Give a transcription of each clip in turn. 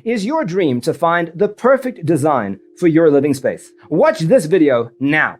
Is your dream to find the perfect design for your living space? Watch this video now.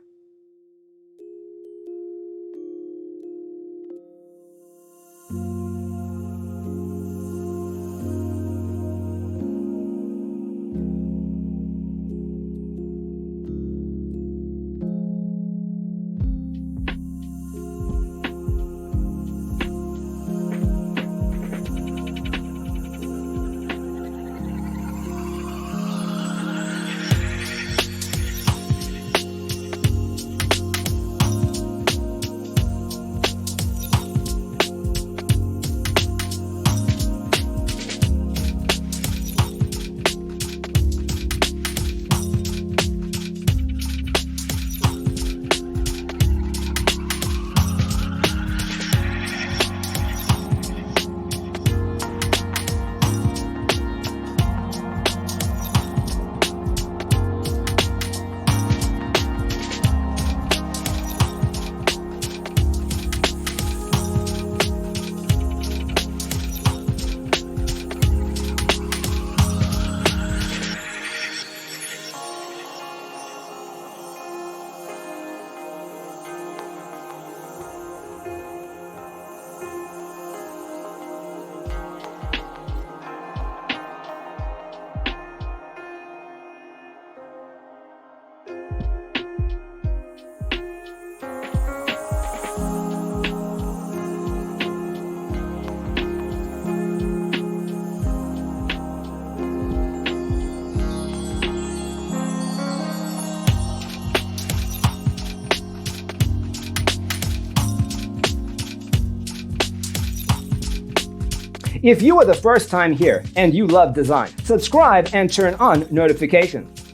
If you are the first time here and you love design, subscribe and turn on notifications.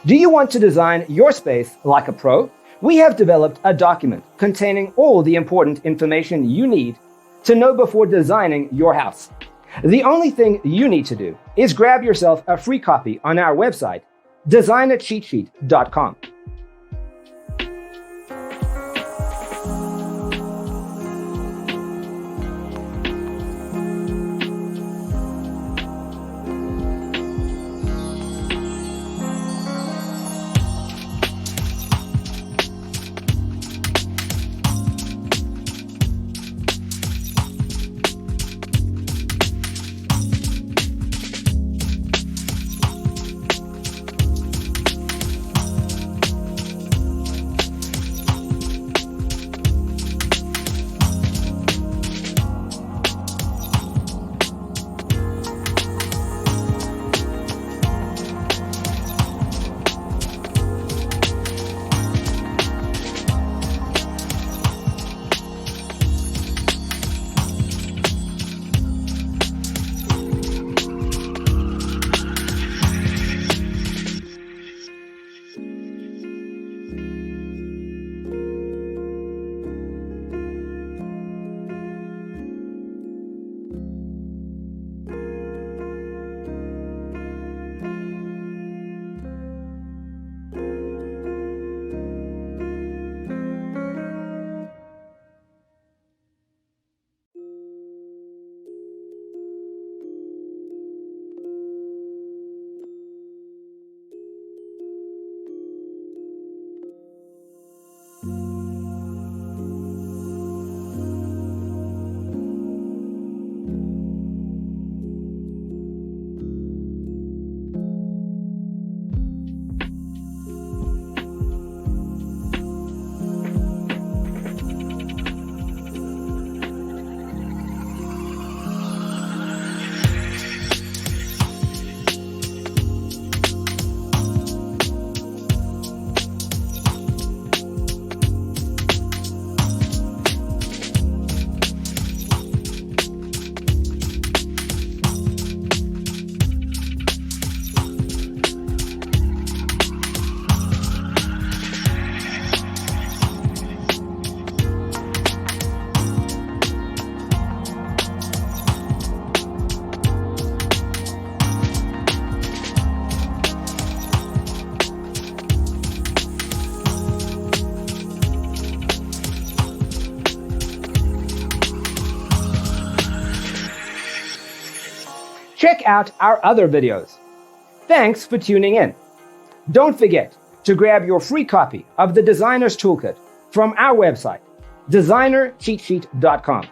Do you want to design your space like a pro? We have developed a document containing all the important information you need to know before designing your house. The only thing you need to do is grab yourself a free copy on our website, designacheatsheet.com. check out our other videos. Thanks for tuning in. Don't forget to grab your free copy of the Designer's Toolkit from our website, designercheatsheet.com.